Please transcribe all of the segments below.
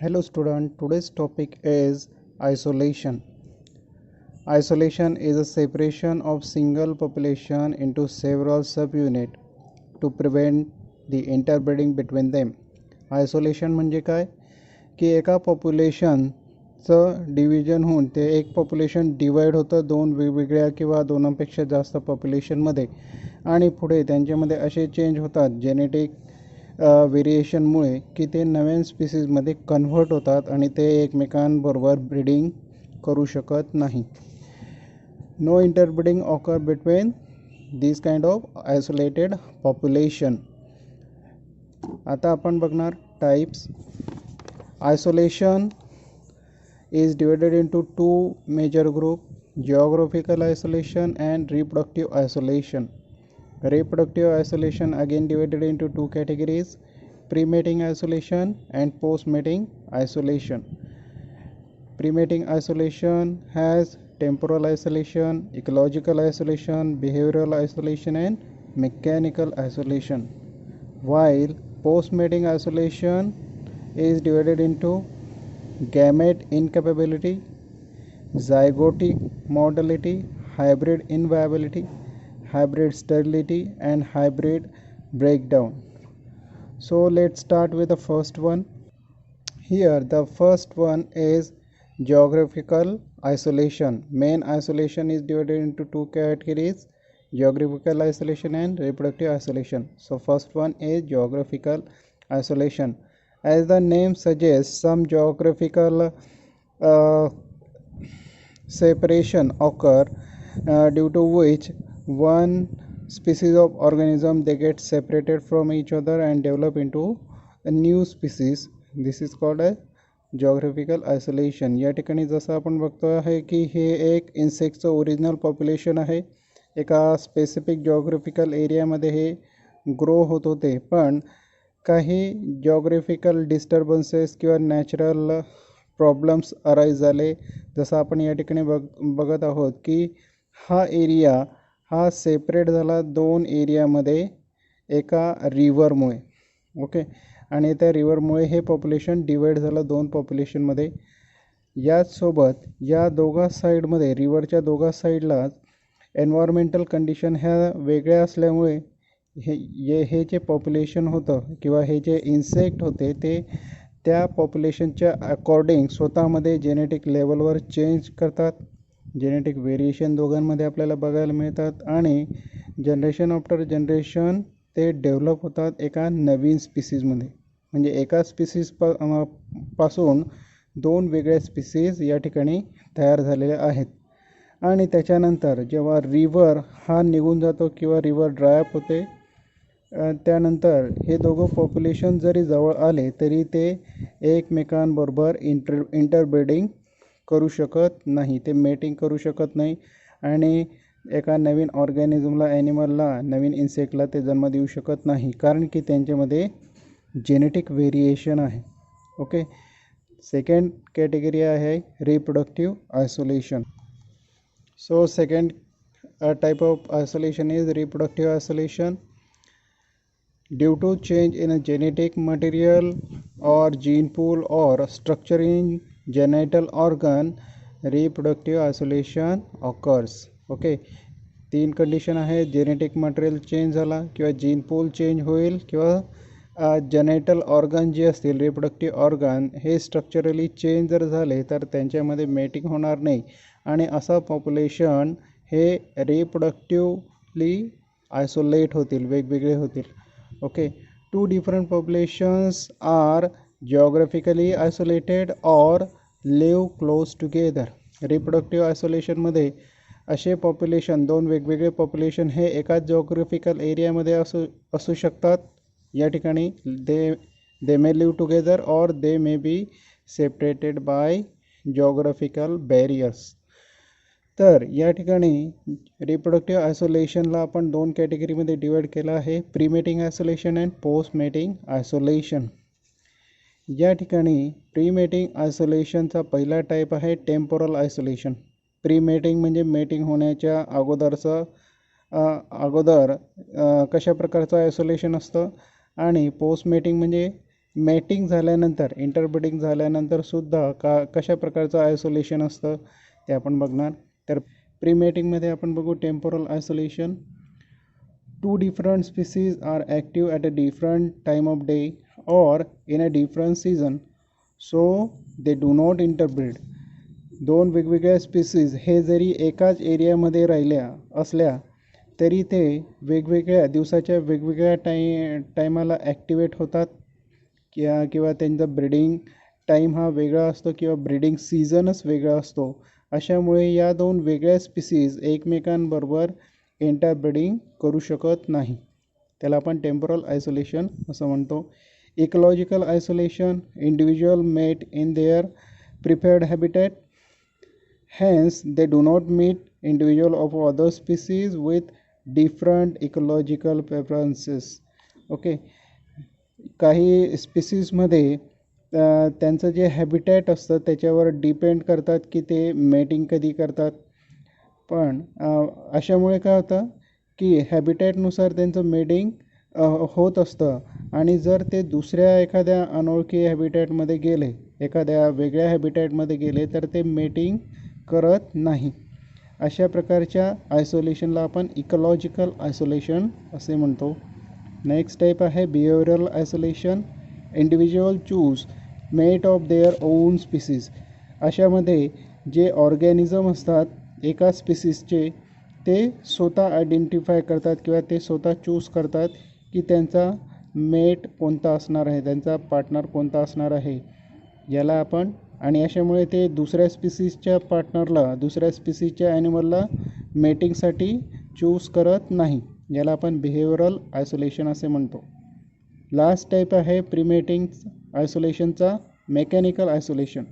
Hello student, today's topic is isolation. Isolation is a separation of single population into several subunits to prevent the interbreeding between them. Isolation म्हणजे काय की एका पॉप्युलेशनचं division होऊन ते एक population divide होतं दोन वेगवेगळ्या किंवा दोनांपेक्षा जास्त पॉप्युलेशनमध्ये आणि पुढे त्यांच्यामध्ये असे चेंज होतात जेनेटिक व्हेरिएशनमुळे की ते नवीन स्पीसीजमध्ये कन्व्हर्ट होतात आणि ते एकमेकांबरोबर ब्रीडिंग करू शकत नाही. No interbreeding occur between this kind of isolated population. आता आपण बघणार types. Isolation is divided into two major groups: geographical isolation and reproductive isolation. Reproductive isolation again divided into two categories: pre-mating isolation and post-mating isolation. Pre-mating isolation has temporal isolation, ecological isolation, behavioral isolation and mechanical isolation, while post-mating isolation is divided into gamete incapability, zygotic mortality, hybrid inviability, hybrid sterility and hybrid breakdown. So let's start with the first one. Here the first one is geographical isolation. Main isolation is divided into two categories: geographical isolation and reproductive isolation. So first one is geographical isolation. As the name suggests, some geographical separation occur due to which one species of organism they get separated from each other and develop into a new species. This is called a geographical isolation. या ठिकाणी जसं आपण बघतो आहे की हे एक इन्सेक्टचं original population आहे. एका स्पेसिफिक जॉग्राफिकल एरियामध्ये हे ग्रो होत होते, पण काही जॉग्राफिकल डिस्टर्बन्सेस किंवा नॅचरल प्रॉब्लेम्स अराईज झाले. जसं आपण या ठिकाणी बघत आहोत की हा एरिया हा सेपरेट झाला दोन एरियामध्ये एका रिव्हरमुळे. ओके, आणि त्या रिव्हरमुळे हे पॉप्युलेशन डिवाईड झालं दोन पॉप्युलेशनमध्ये. याचसोबत या दोघा साईडमध्ये रिव्हरच्या दोघा साईडला एन्व्हायरमेंटल कंडिशन ह्या वेगळ्या असल्यामुळे हे जे पॉप्युलेशन होतं किंवा हे जे इन्सेक्ट होते ते त्या पॉप्युलेशनच्या अकॉर्डिंग स्वतःमध्ये जेनेटिक लेवलवर चेंज करतात. जेनेटिक व्हेरिएशन दोघांमध्ये आपल्याला बघायला मिळतात आणि जनरेशन आफ्टर जनरेशन ते डेव्हलप होतात एका नवीन स्पीसीजमध्ये. म्हणजे एका स्पीसीज पासून दोन वेगळ्या स्पीसीज या ठिकाणी तयार झालेल्या आहेत. आणि त्याच्यानंतर जेव्हा रिव्हर हा निघून जातो किंवा रिव्हर ड्रायअप होते, त्यानंतर हे दोघं पॉप्युलेशन जरी जवळ आले तरी ते एकमेकांबरोबर इंटरब्रीडिंग करू शकत नाही, ते मेटिंग करू शकत नाही आणि एका नवीन ऑर्गॅनिझमला, ॲनिमलला, नवीन इन्सेक्टला ते जन्म देऊ शकत नाही, कारण की त्यांच्यामध्ये जेनेटिक व्हेरिएशन आहे. ओके, सेकंड कॅटेगरी आहे reproductive isolation. So second type of isolation is reproductive isolation. Due to change in a genetic material or gene pool or structure in genital organ, reproductive isolation occurs. Okay, तीन condition आहे: genetic material change झाला किंवा gene पूल change होईल किंवा genital organ जे असतील reproductive organ हे structurally change जर झाले तर त्यांच्यामध्ये मेटिंग होणार नाही आणि असा पॉप्युलेशन हे रिप्रोडक्टिव्हली आयसोलेट होतील, वेगवेगळे होतील. Okay, two different populations are geographically isolated or live close together. Reproductive आयसोलेशनमध्ये असे पॉप्युलेशन, दोन वेगवेगळे पॉप्युलेशन हे एकाच जिओग्राफिकल एरियामध्ये असू शकतात. या ठिकाणी they may live together or they may be separated by geographical barriers. तर या ठिकाणी रिप्रोडक्टिव्ह आयसोलेशनला आपण दोन कॅटेगरीमध्ये डिवाईड केलं आहे: premating isolation and post mating isolation. या ठिकाणी प्रीमेटिंग आयसोलेशनचा पहिला टाईप आहे टेम्पोरल आयसोलेशन. प्रीमेटिंग म्हणजे मेटिंग होण्याच्या अगोदर कशा प्रकारचं आयसोलेशन असतं, आणि पोस्ट मेटिंग म्हणजे मेटिंग झाल्यानंतर इंटरब्रीडिंग झाल्यानंतर सुद्धा कशा प्रकारचं आयसोलेशन असतं ते आपण बघणार. तर प्रीमेटिंगमध्ये आपण बघू temporal isolation. Two different species are active at a different time of day or in a different season, so they do not interbreed. दोन वेगवेगळ्या स्पीसीज हे जरी एकाच एरियामध्ये राहिल्या असल्या तरी ते वेगवेगळ्या दिवसाच्या वेगवेगळ्या टायमाला ॲक्टिवेट होतात किंवा त्यांचा ब्रीडिंग टाईम हा वेगळा असतो किंवा ब्रीडिंग सीझनच वेगळा असतो. अशामुळे या दोन वेगळ्या स्पीसीज एकमेकांबरोबर इंटरब्रीडिंग करू शकत नाही. त्याला आपण टेम्पोरल आयसोलेशन असं म्हणतो. Ecological isolation. Individual met in their preferred habitat, hence they do not meet individual of other species with different ecological preferences. Okay, काही स्पीसीजमध्ये त्यांचं जे हॅबिटॅट असतं त्याच्यावर डिपेंड करतात की ते मेटिंग कधी करतात. पण अशामुळे काय होतं की हॅबिटॅटनुसार त्यांचं मेटिंग होत असतं आणि जर ते दुसऱ्या एखाद्या अनोळखी हॅबिटॅटमध्ये गेले, एखाद्या वेगळ्या हॅबिटॅटमध्ये गेले तर ते मेटिंग करत नाही. अशा प्रकारच्या आयसोलेशनला आपण इकोलॉजिकल आयसोलेशन असे म्हणतो. नेक्स्ट टाईप आहे behavioural isolation. Individual choose mate of their own species. अशामध्ये जे ऑर्गॅनिझम असतात एका स्पीसीजचे ते स्वतः आयडेंटिफाय करतात किंवा ते स्वतः चूज करतात की त्यांचा मेट कोणता असणार आहे, त्यांचा पार्टनर कोणता असणार आहे. याला आपण आणि अशामुळे ते दुसऱ्या स्पीसीजच्या पार्टनरला, दुसऱ्या स्पीसीजच्या ॲनिमलला मेटिंगसाठी चूज करत नाही. याला आपण बिहेवियरल आयसोलेशन असे म्हणतो. लास्ट टाईप आहे प्रीमेटिंग आयसोलेशनचा मेकॅनिकल आयसोलेशन.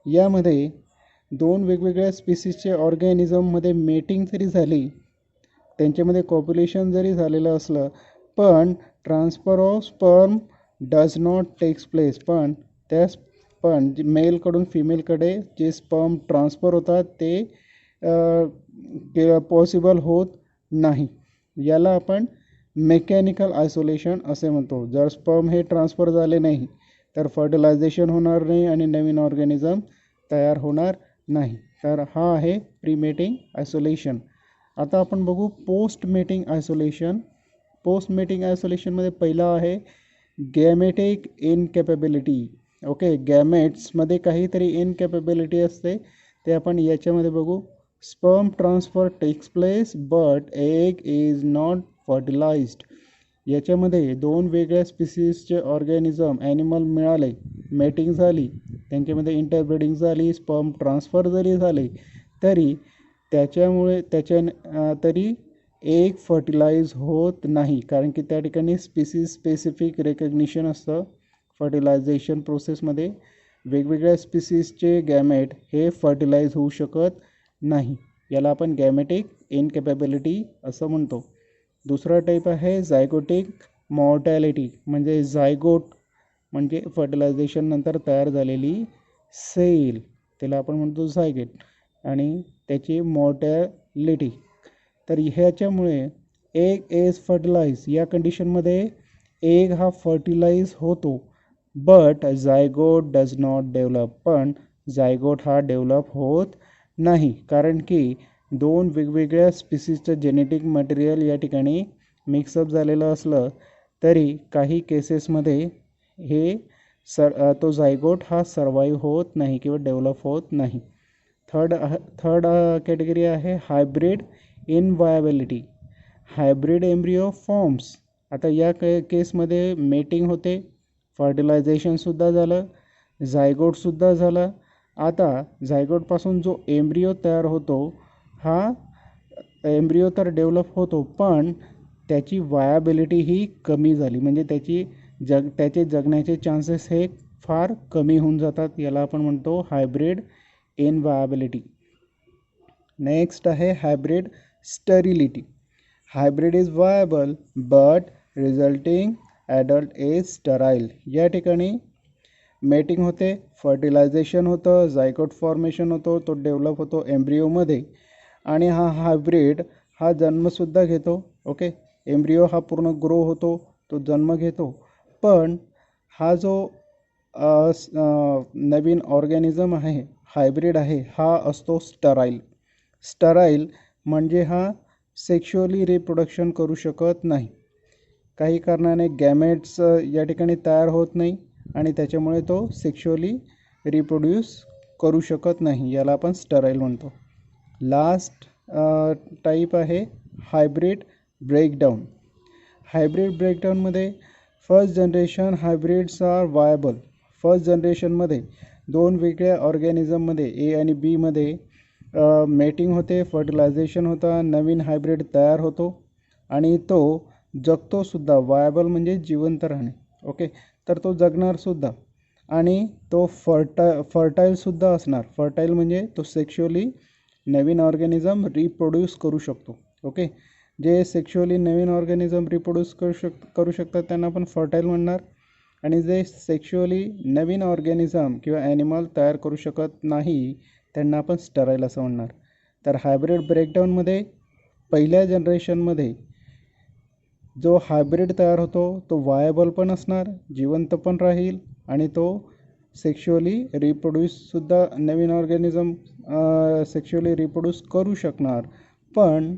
यामध्ये दोन वेगवेगळ्या स्पीसीजचे ऑर्गॅनिझममध्ये मेटिंग जरी झाली, त्यांच्यामध्ये कॉप्युलेशन जरी झालेलं असलं, पण transfer of sperm does not takes place. पण मेलकडून फिमेलकडे जे स्पर्म ट्रान्सफर होतात ते पॉसिबल होत नाही. याला आपण मेकॅनिकल आयसोलेशन असे म्हणतो. जर स्पर्म हे ट्रान्सफर झाले नाही तर फर्टिलायझेशन होणार नाही आणि नवीन ऑर्गॅनिझम तयार होणार नाही. तर हा आहे प्रीमेटिंग आयसोलेशन. आता आपण बघू post mating isolation. Post mating आयसोलेशनमध्ये पहिला आहे गॅमेटिक इनकॅपेबिलिटी. ओके, गॅमेट्समध्ये काहीतरी इनकॅपेबिलिटी असते ते आपण याच्यामध्ये बघू. Sperm transfer takes place but egg is not fertilised. याच्यामध्ये दोन वेगळ्या स्पीसीजचे ऑर्गॅनिझम ॲनिमल मिळाले, मेटिंग झाली, त्यांच्यामध्ये इंटरब्रीडिंग झाली, स्पर्म ट्रान्सफर जरी झाले तरी तरी एग फर्टिलाइज होत नाही, कारण की त्या ठिकाणी स्पीसीज स्पेसिफिक रेकग्निशन असतं. फर्टिलायझेशन प्रोसेसमध्ये वेगवेगळ्या स्पीसीजचे गॅमेट हे फर्टिलाइज होऊ शकत नाही. याला आपण गॅमेटिक इनकॅपेबिलिटी असं म्हणतो. दुसरा टाईप आहे झायगोटिक मॉर्टॅलिटी. म्हणजे झायगोट म्हणजे फर्टिलायझेशन नंतर तयार झालेली सेल, त्याला आपण म्हणतो झायगेट, आणि त्याची मॉर्टॅलिटी. तर ह्याच्यामुळे एग इज फर्टिलाइज, या कंडिशनमध्ये एग हा फर्टिलाइज होतो, but zygote does not develop. पण झायगोट हा डेव्हलप होत नाही, कारण की दोन वेगवेगळ्या स्पीसीजचं जेनेटिक मटेरियल या ठिकाणी मिक्सअप झालेलं असलं तरी काही केसेसमध्ये तो झायगोट हा सर्वाईव्ह होत नाही किंवा डेव्हलप होत नाही. थर्ड कॅटेगरी आहे hybrid inviability. Hybrid embryo forms. आता या केसमध्ये मेटिंग होते, फर्टिलायझेशनसुद्धा झालं, झायगोटसुद्धा झालं. आता झायगोटपासून जो एम्ब्रिओ तयार होतो हा एम्ब्रिओ तर डेव्हलप होतो, पण त्याची वायाबिलिटी ही कमी झाली, म्हणजे त्याचे जगण्याचे चान्सेस हे फार कमी होऊन जातात. याला आपण म्हणतो हायब्रिड इनवायबिलिटी. नेक्स्ट आहे hybrid sterility. Hybrid is viable but resulting adult is sterile. या ठिकाणी मेटिंग होते, फर्टिलायझेशन होतं, झायगोट फॉर्मेशन होतो, तो डेव्हलप होतो एम्ब्रिओमध्ये, आणि हा हायब्रिड हा जन्मसुद्धा घेतो. ओके, एम्ब्रिओ हा पूर्ण ग्रो होतो, तो जन्म घेतो, पण हा जो नवीन ऑर्गॅनिझम आहे, हायब्रिड आहे, हा असतो स्टराईल. स्टराईल म्हणजे हा सेक्शुअली रिप्रोडक्शन करू शकत नाही. काही कारणाने गॅमेट्स या ठिकाणी तयार होत नाही आणि त्याच्यामुळे तो सेक्शुअली रिप्रोड्यूस करू शकत नाही. याला आपण स्टराईल म्हणतो. लास्ट टाईप आहे हायब्रिड ब्रेकडाऊन. हायब्रिड ब्रेकडाऊनमध्ये first generation hybrids are viable. First जनरेशनमध्ये दोन वेगळ्या ऑर्गॅनिझममध्ये ए आणि बीमध्ये मेटिंग होते, फर्टिलायझेशन होतं, नवीन हायब्रिड तयार होतो आणि तो जगतोसुद्धा. वायबल म्हणजे जिवंत राहणे. ओके, तर तो जगणारसुद्धा आणि तो फर्टाईलसुद्धा असणार. फर्टाईल म्हणजे तो सेक्शुअली नवीन ऑर्गॅनिझम रिप्रोड्यूस करू शकतो. ओके, जे सेक्शुअली नवीन ऑर्गॅनिझम रिप्रोड्यूस करू शकतात त्यांना आपण फर्टाईल म्हणणार. आणि जे सेक्शुअली नवीन ऑर्गॅनिझम किंवा ॲनिमल तयार करू शकत नाही त्यांना आपण स्टराईल असं म्हणणार. तर हायब्रिड ब्रेकडाऊनमध्ये पहिल्या जनरेशनमध्ये जो हायब्रिड तयार होतो तो वायबल पण असणार, जिवंत पण राहील आणि तो सेक्शुअली रिप्रोड्यूससुद्धा नवीन ऑर्गॅनिझम सेक्शुअली रिप्रोड्यूस करू शकणार. पण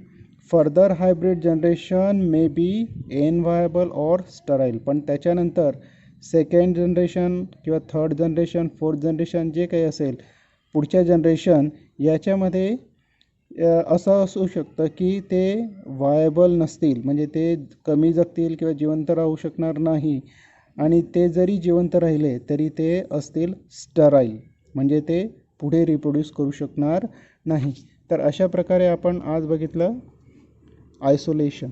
further hybrid generation may be inviable or sterile. पण त्याच्यानंतर सेकंड जनरेशन किंवा थर्ड जनरेशन, फोर्थ जनरेशन जे काही असेल पुढच्या जनरेशन याच्यामध्ये असं असू शकतं की ते वायबल नसतील, म्हणजे ते कमी जगतील किंवा जिवंत राहू शकणार नाही. आणि ते जरी जिवंत राहिले तरी ते असतील स्टराईल, म्हणजे ते पुढे रिप्रोड्यूस करू शकणार नाही. तर अशा प्रकारे आपण आज बघितलं आयसोलेशन.